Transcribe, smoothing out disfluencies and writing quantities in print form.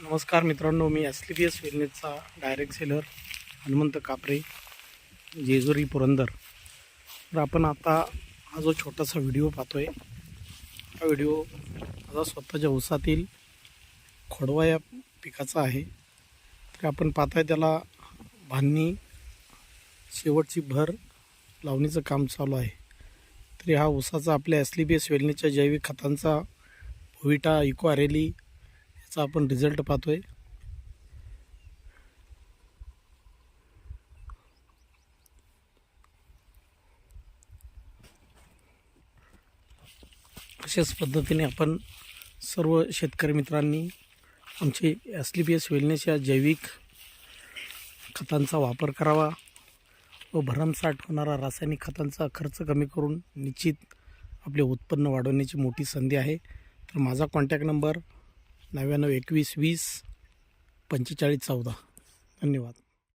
नमस्कार मित्रांनो, मी SLBS वेलनेसचा डायरेक्ट सेलर हनुमंत कापरे, जेजुरी पुरंदर. तर आपण आता हा जो छोटासा व्हिडिओ पाहतोय, हा व्हिडिओ माझा स्वतःच्या ऊसातील खोडवा या पिकाचा आहे. तर आपण पाहताय त्याला भांनी शेवटची भर लावणीचं काम चालू आहे. तरी हा ऊसाचा आपल्या SLBS वेलनेसच्या जैविक खतांचा भुविटा इको आरेली याचा आपण रिझल्ट पाहतोय. अशाच पद्धतीने आपण सर्व शेतकरी मित्रांनी आमचे SLBS वेलनेस या जैविक खतांचा वापर करावा व भरमसाठ होणारा रासायनिक खतांचा खर्च कमी करून निश्चित आपले उत्पन्न वाढवण्याची मोठी संधी आहे. तर माझा कॉन्टॅक्ट नंबर 99 21 20 45 14. धन्यवाद.